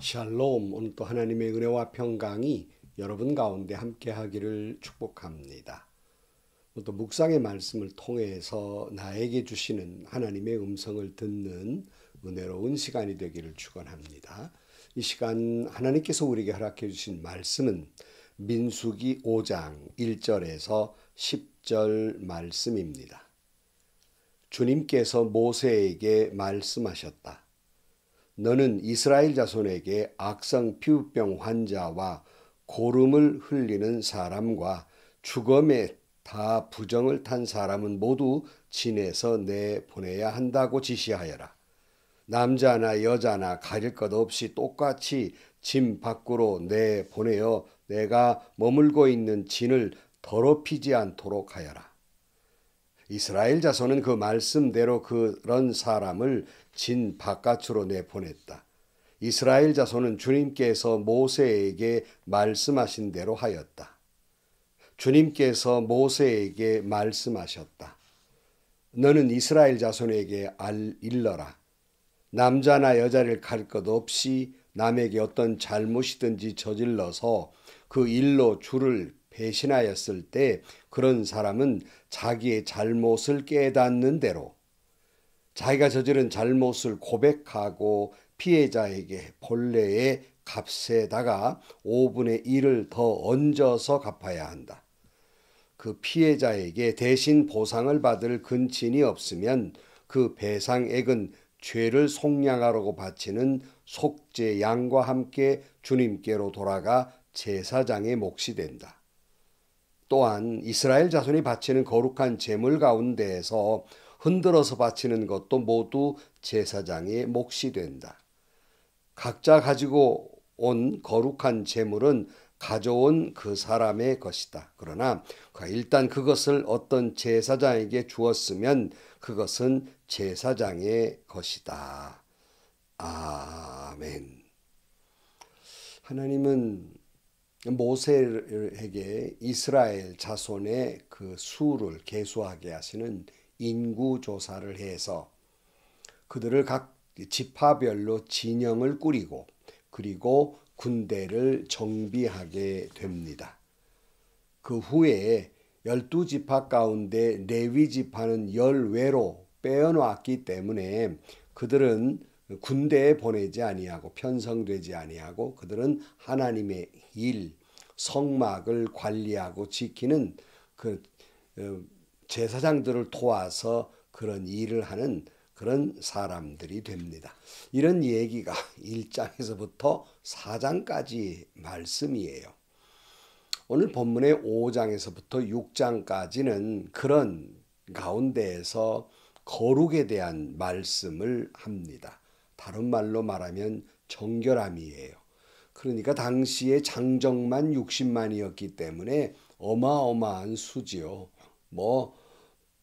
샬롬. 오늘 또 하나님의 은혜와 평강이 여러분 가운데 함께 하기를 축복합니다. 또 묵상의 말씀을 통해서 나에게 주시는 하나님의 음성을 듣는 은혜로운 시간이 되기를 축원합니다. 이 시간 하나님께서 우리에게 허락해 주신 말씀은 민수기 5장 1절에서 10절 말씀입니다. 주님께서 모세에게 말씀하셨다. 너는 이스라엘 자손에게 악성 피부병 환자와 고름을 흘리는 사람과 죽음에 다 부정을 탄 사람은 모두 진에서 내보내야 한다고 지시하여라. 남자나 여자나 가릴 것 없이 똑같이 진 밖으로 내보내어 내가 머물고 있는 진을 더럽히지 않도록 하여라. 이스라엘 자손은 그 말씀대로 그런 사람을 진 바깥으로 내보냈다. 이스라엘 자손은 주님께서 모세에게 말씀하신 대로 하였다. 주님께서 모세에게 말씀하셨다. 너는 이스라엘 자손에게 일러라. 남자나 여자를 가릴 것 없이 남에게 어떤 잘못이든지 저질러서 그 일로 주를 배신하였을 때 그런 사람은 자기의 잘못을 깨닫는 대로 자기가 저지른 잘못을 고백하고 피해자에게 본래의 값에다가 5분의 1을 더 얹어서 갚아야 한다. 그 피해자에게 대신 보상을 받을 근친이 없으면 그 배상액은 죄를 속량하라고 바치는 속죄 양과 함께 주님께로 돌아가 제사장의 몫이 된다. 또한 이스라엘 자손이 바치는 거룩한 제물 가운데에서 흔들어서 바치는 것도 모두 제사장의 몫이 된다. 각자 가지고 온 거룩한 제물은 가져온 그 사람의 것이다. 그러나 일단 그것을 어떤 제사장에게 주었으면 그것은 제사장의 것이다. 아멘. 하나님은 모세에게 이스라엘 자손의 그 수를 계수하게 하시는 인구 조사를 해서 그들을 각 지파별로 진영을 꾸리고 그리고 군대를 정비하게 됩니다. 그 후에 12지파 가운데 레위 지파는 열외로 빼어놓았기 때문에 그들은 군대에 보내지 아니하고 편성되지 아니하고 그들은 하나님의 일, 성막을 관리하고 지키는 그 제사장들을 도와서 그런 일을 하는 그런 사람들이 됩니다. 이런 얘기가 1장에서부터 4장까지 말씀이에요. 오늘 본문의 5장에서부터 6장까지는 그런 가운데에서 거룩에 대한 말씀을 합니다. 다른 말로 말하면 정결함이에요. 그러니까 당시에 장정만 60만이었기 때문에 어마어마한 수지요.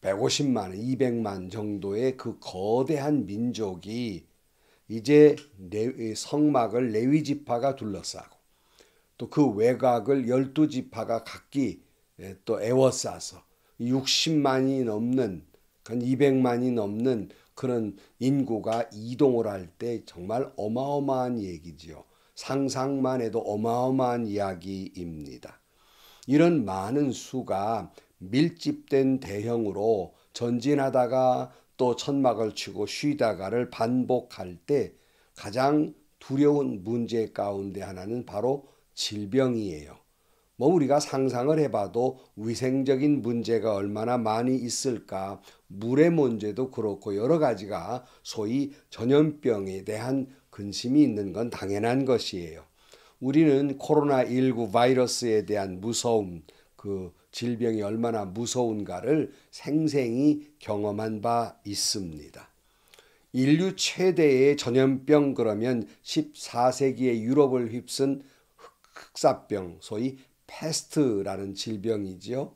150만, 200만 정도의 그 거대한 민족이 이제 성막을 레위 지파가 둘러싸고 또 그 외곽을 12지파가 각기 또 에워싸서 60만이 넘는 200만이 넘는 그런 인구가 이동을 할 때 정말 어마어마한 얘기지요. 상상만 해도 어마어마한 이야기입니다. 이런 많은 수가 밀집된 대형으로 전진하다가 또 천막을 치고 쉬다가를 반복할 때 가장 두려운 문제 가운데 하나는 바로 질병이에요. 우리가 상상을 해봐도 위생적인 문제가 얼마나 많이 있을까. 물의 문제도 그렇고 여러 가지가 소위 전염병에 대한 근심이 있는 건 당연한 것이에요. 우리는 코로나19 바이러스에 대한 무서움, 그 질병이 얼마나 무서운가를 생생히 경험한 바 있습니다. 인류 최대의 전염병 그러면 14세기의 유럽을 휩쓴 흑사병, 소위 패스트라는 질병이지요.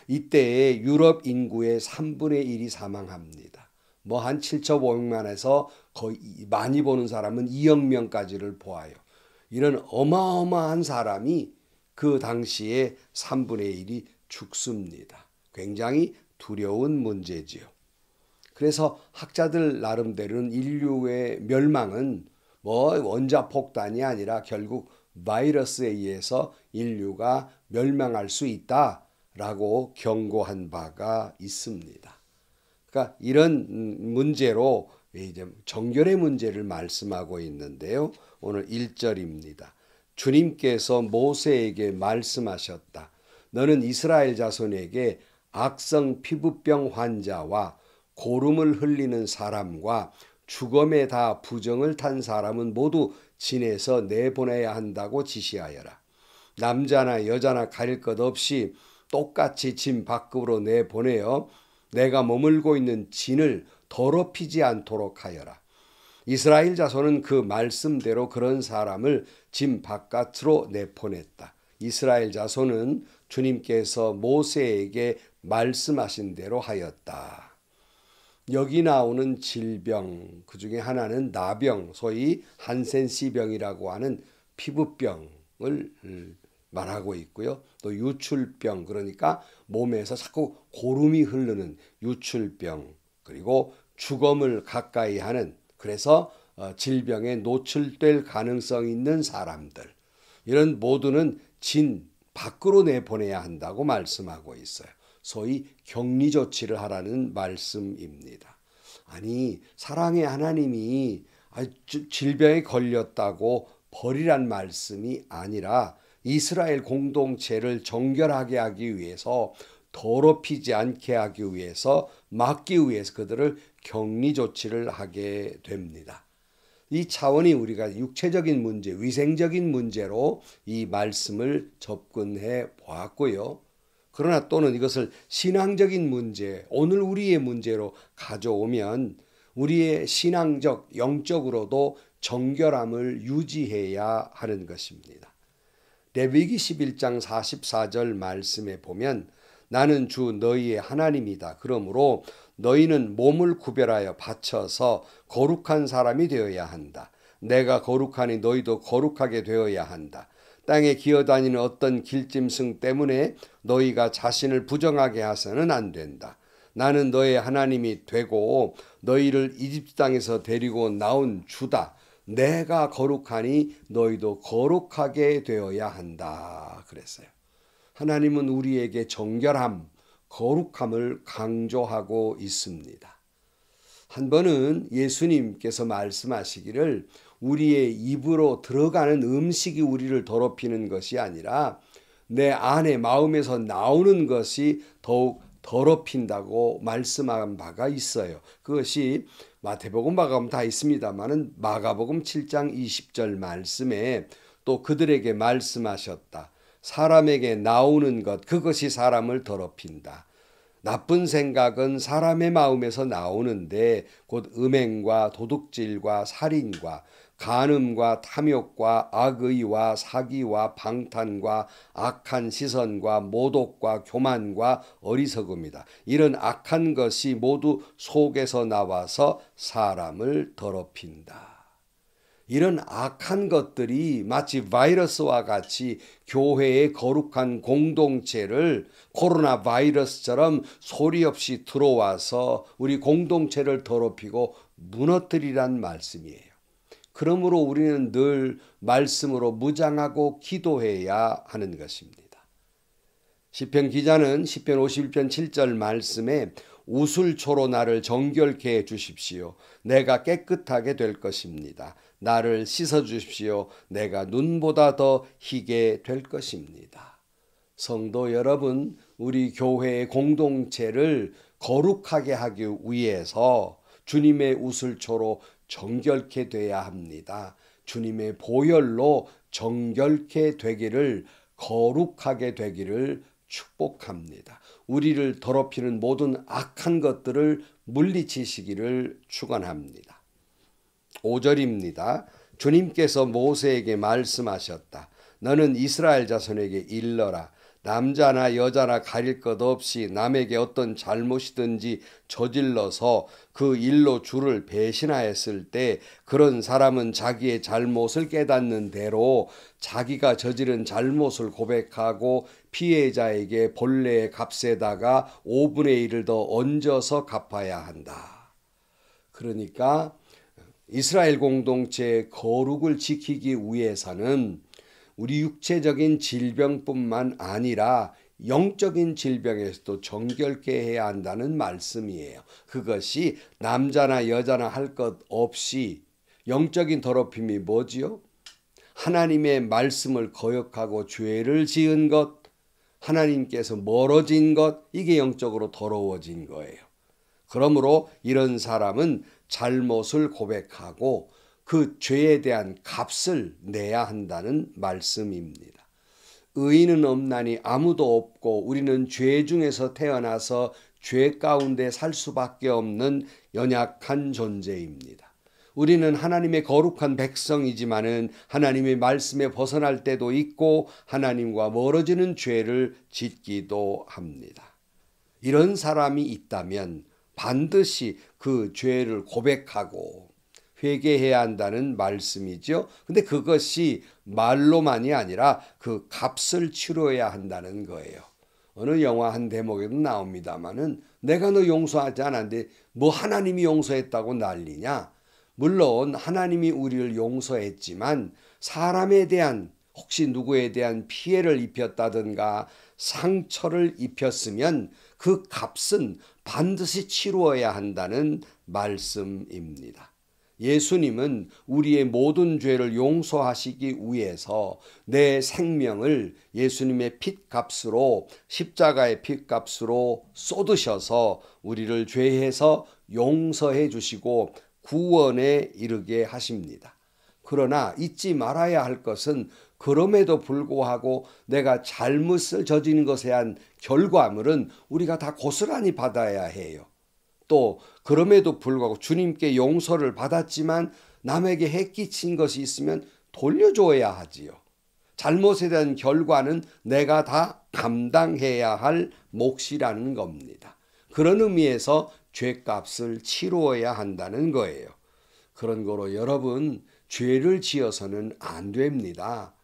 이때에 유럽 인구의 3분의 1이 사망합니다. 한 7,500만에서 거의 많이 보는 사람은 2억 명까지를 보아요. 이런 어마어마한 사람이 그 당시에 3분의 1이 죽습니다. 굉장히 두려운 문제지요. 그래서 학자들 나름대로는 인류의 멸망은 뭐 원자폭탄이 아니라 결국 바이러스에 의해서 인류가 멸망할 수 있다라고 경고한 바가 있습니다. 그러니까 이런 문제로 이제 정결의 문제를 말씀하고 있는데요. 오늘 1절입니다. 주님께서 모세에게 말씀하셨다. 너는 이스라엘 자손에게 악성 피부병 환자와 고름을 흘리는 사람과 죽음에 다 부정을 탄 사람은 모두 진에서 내보내야 한다고 지시하여라. 남자나 여자나 가릴 것 없이 똑같이 진 밖으로 내보내어 내가 머물고 있는 진을 더럽히지 않도록 하여라. 이스라엘 자손은 그 말씀대로 그런 사람을 진 바깥으로 내보냈다. 이스라엘 자손은 주님께서 모세에게 말씀하신 대로 하였다. 여기 나오는 질병, 그 중에 하나는 나병, 소위 한센시병이라고 하는 피부병을 말하고 있고요. 또 유출병, 그러니까 몸에서 자꾸 고름이 흐르는 유출병, 그리고 죽음을 가까이 하는, 그래서 질병에 노출될 가능성 있는 사람들, 이런 모두는 진 밖으로 내보내야 한다고 말씀하고 있어요. 소위 격리 조치를 하라는 말씀입니다. 아니, 사랑의 하나님이 질병에 걸렸다고 버리란 말씀이 아니라 이스라엘 공동체를 정결하게 하기 위해서, 더럽히지 않게 하기 위해서, 막기 위해서 그들을 격리 조치를 하게 됩니다. 이 차원이 우리가 육체적인 문제, 위생적인 문제로 이 말씀을 접근해 보았고요. 그러나 또는 이것을 신앙적인 문제, 오늘 우리의 문제로 가져오면 우리의 신앙적, 영적으로도 정결함을 유지해야 하는 것입니다. 레위기 11장 44절 말씀에 보면 나는 주 너희의 하나님이다. 그러므로 너희는 몸을 구별하여 바쳐서 거룩한 사람이 되어야 한다. 내가 거룩하니 너희도 거룩하게 되어야 한다. 땅에 기어다니는 어떤 길짐승 때문에 너희가 자신을 부정하게 해서는 안 된다. 나는 너의 하나님이 되고 너희를 이집트 땅에서 데리고 나온 주다. 내가 거룩하니 너희도 거룩하게 되어야 한다. 그랬어요. 하나님은 우리에게 정결함, 거룩함을 강조하고 있습니다. 한 번은 예수님께서 말씀하시기를 우리의 입으로 들어가는 음식이 우리를 더럽히는 것이 아니라 내 안에 마음에서 나오는 것이 더욱 더럽힌다고 말씀한 바가 있어요. 그것이 마태복음, 마가복음 다 있습니다만은 마가복음 7장 20절 말씀에 또 그들에게 말씀하셨다. 사람에게 나오는 것, 그것이 사람을 더럽힌다. 나쁜 생각은 사람의 마음에서 나오는데 곧 음행과 도둑질과 살인과 간음과 탐욕과 악의와 사기와 방탄과 악한 시선과 모독과 교만과 어리석음이다. 이런 악한 것이 모두 속에서 나와서 사람을 더럽힌다. 이런 악한 것들이 마치 바이러스와 같이 교회의 거룩한 공동체를 코로나 바이러스처럼 소리 없이 들어와서 우리 공동체를 더럽히고 무너뜨리란 말씀이에요. 그러므로 우리는 늘 말씀으로 무장하고 기도해야 하는 것입니다. 시편 기자는 시편 51편 7절 말씀에 우슬초로 나를 정결케 해 주십시오. 내가 깨끗하게 될 것입니다. 나를 씻어 주십시오. 내가 눈보다 더 희게 될 것입니다. 성도 여러분, 우리 교회의 공동체를 거룩하게 하기 위해서 주님의 우슬초로 정결케 돼야 합니다. 주님의 보혈로 정결케 되기를, 거룩하게 되기를 축복합니다. 우리를 더럽히는 모든 악한 것들을 물리치시기를 축원합니다. 5절입니다. 주님께서 모세에게 말씀하셨다. 너는 이스라엘 자손에게 일러라. 남자나 여자나 가릴 것 없이 남에게 어떤 잘못이든지 저질러서 그 일로 주를 배신하였을 때 그런 사람은 자기의 잘못을 깨닫는 대로 자기가 저지른 잘못을 고백하고 피해자에게 본래의 값에다가 5분의 1을 더 얹어서 갚아야 한다. 그러니까 이스라엘 공동체의 거룩을 지키기 위해서는 우리 육체적인 질병뿐만 아니라 영적인 질병에서도 정결케 해야 한다는 말씀이에요. 그것이 남자나 여자나 할 것 없이 영적인 더럽힘이 뭐지요? 하나님의 말씀을 거역하고 죄를 지은 것, 하나님께서 멀어진 것, 이게 영적으로 더러워진 거예요. 그러므로 이런 사람은 잘못을 고백하고 그 죄에 대한 값을 내야 한다는 말씀입니다. 의인은 없나니 아무도 없고 우리는 죄 중에서 태어나서 죄 가운데 살 수밖에 없는 연약한 존재입니다. 우리는 하나님의 거룩한 백성이지만은 하나님의 말씀에 벗어날 때도 있고 하나님과 멀어지는 죄를 짓기도 합니다. 이런 사람이 있다면 반드시 그 죄를 고백하고 회개해야 한다는 말씀이죠. 근데 그것이 말로만이 아니라 그 값을 치러야 한다는 거예요. 어느 영화 한 대목에도 나옵니다마는 내가 너 용서하지 않았는데 뭐 하나님이 용서했다고 난리냐? 물론 하나님이 우리를 용서했지만 사람에 대한 혹시 누구에 대한 피해를 입혔다든가 상처를 입혔으면 그 값은 반드시 치루어야 한다는 말씀입니다. 예수님은 우리의 모든 죄를 용서하시기 위해서 내 생명을 예수님의 핏값으로 십자가의 핏값으로 쏟으셔서 우리를 죄에서 용서해 주시고 구원에 이르게 하십니다. 그러나 잊지 말아야 할 것은 그럼에도 불구하고 내가 잘못을 저지른 것에 대한 결과물은 우리가 다 고스란히 받아야 해요. 또 그럼에도 불구하고 주님께 용서를 받았지만 남에게 해끼친 것이 있으면 돌려줘야 하지요. 잘못에 대한 결과는 내가 다 감당해야 할 몫이라는 겁니다. 그런 의미에서 죄값을 치루어야 한다는 거예요. 그런 거로 여러분, 죄를 지어서는 안 됩니다.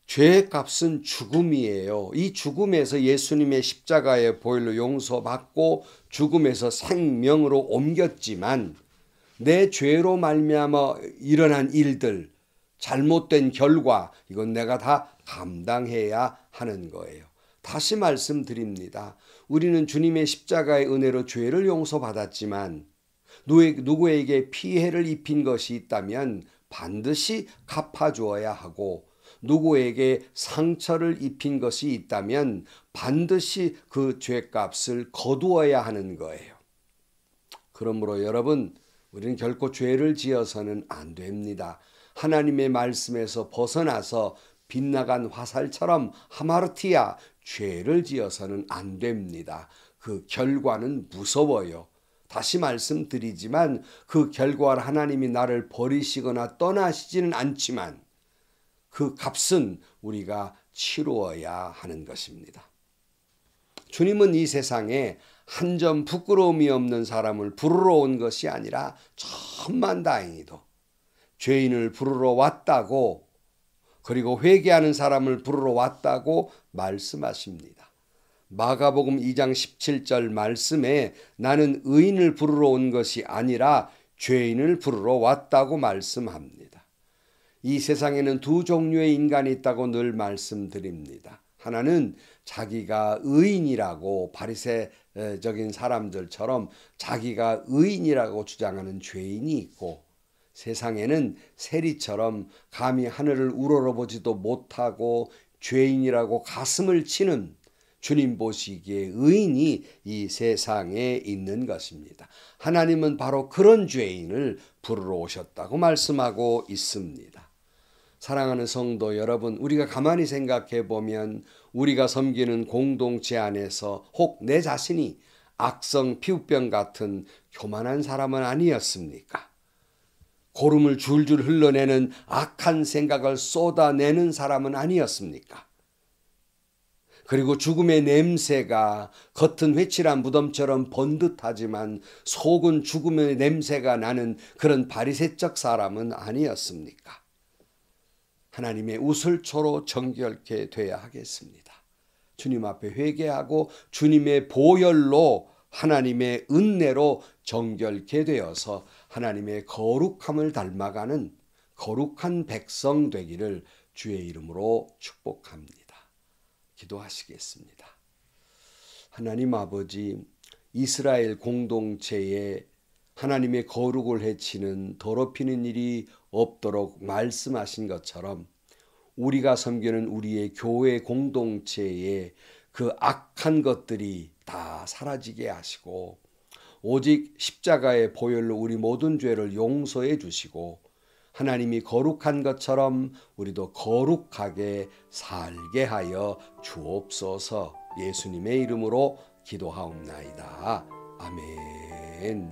죄의 값은 죽음이에요. 이 죽음에서 예수님의 십자가의 보혈로 용서받고 죽음에서 생명으로 옮겼지만 내 죄로 말미암아 일어난 일들, 잘못된 결과, 이건 내가 다 감당해야 하는 거예요. 다시 말씀드립니다. 우리는 주님의 십자가의 은혜로 죄를 용서받았지만 누구에게 피해를 입힌 것이 있다면 반드시 갚아주어야 하고 누구에게 상처를 입힌 것이 있다면 반드시 그 죄값을 거두어야 하는 거예요. 그러므로 여러분, 우리는 결코 죄를 지어서는 안 됩니다. 하나님의 말씀에서 벗어나서 빗나간 화살처럼 하마르티아, 죄를 지어서는 안 됩니다. 그 결과는 무서워요. 다시 말씀드리지만 그 결과를 하나님이 나를 버리시거나 떠나시지는 않지만 그 값은 우리가 치루어야 하는 것입니다. 주님은 이 세상에 한 점 부끄러움이 없는 사람을 부르러 온 것이 아니라 천만다행히도 죄인을 부르러 왔다고, 그리고 회개하는 사람을 부르러 왔다고 말씀하십니다. 마가복음 2장 17절 말씀에 나는 의인을 부르러 온 것이 아니라 죄인을 부르러 왔다고 말씀합니다. 이 세상에는 두 종류의 인간이 있다고 늘 말씀드립니다. 하나는 자기가 의인이라고 바리새적인 사람들처럼 자기가 의인이라고 주장하는 죄인이 있고, 세상에는 세리처럼 감히 하늘을 우러러보지도 못하고 죄인이라고 가슴을 치는 주님 보시기에 의인이 이 세상에 있는 것입니다. 하나님은 바로 그런 죄인을 부르러 오셨다고 말씀하고 있습니다. 사랑하는 성도 여러분, 우리가 가만히 생각해 보면 우리가 섬기는 공동체 안에서 혹 내 자신이 악성 피부병 같은 교만한 사람은 아니었습니까? 고름을 줄줄 흘러내는 악한 생각을 쏟아내는 사람은 아니었습니까? 그리고 죽음의 냄새가 겉은 회칠한 무덤처럼 번듯하지만 속은 죽음의 냄새가 나는 그런 바리새적 사람은 아니었습니까? 하나님의 우슬초로 정결케 돼야 하겠습니다. 주님 앞에 회개하고 주님의 보혈로 하나님의 은혜로 정결케 되어서 하나님의 거룩함을 닮아가는 거룩한 백성 되기를 주의 이름으로 축복합니다. 기도하시겠습니다. 하나님 아버지, 이스라엘 공동체에 하나님의 거룩을 해치는 더럽히는 일이 없도록 말씀하신 것처럼 우리가 섬기는 우리의 교회 공동체에 그 악한 것들이 다 사라지게 하시고 오직 십자가의 보혈로 우리 모든 죄를 용서해 주시고 하나님이 거룩한 것처럼 우리도 거룩하게 살게 하여 주옵소서. 예수님의 이름으로 기도하옵나이다. 아멘.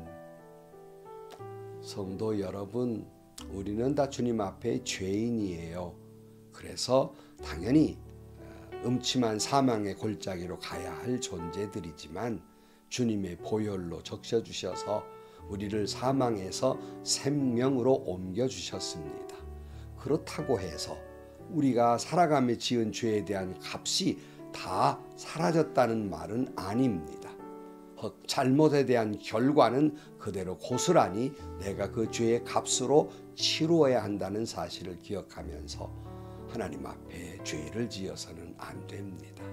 성도 여러분, 우리는 다 주님 앞에 죄인이에요. 그래서 당연히 음침한 사망의 골짜기로 가야 할 존재들이지만 주님의 보혈로 적셔주셔서 우리를 사망에서 생명으로 옮겨주셨습니다. 그렇다고 해서 우리가 살아가며 지은 죄에 대한 값이 다 사라졌다는 말은 아닙니다. 잘못에 대한 결과는 그대로 고스란히 내가 그 죄의 값으로 치루어야 한다는 사실을 기억하면서 하나님 앞에 죄를 지어서는 안 됩니다.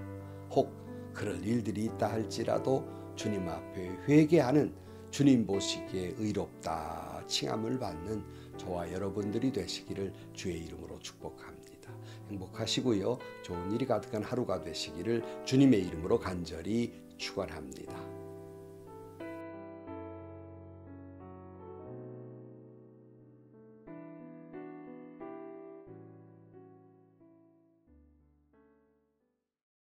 혹 그럴 일들이 있다 할지라도 주님 앞에 회개하는, 주님 보시기에 의롭다 칭함을 받는 저와 여러분들이 되시기를 주의 이름으로 축복합니다. 행복하시고요. 좋은 일이 가득한 하루가 되시기를 주님의 이름으로 간절히 축원합니다.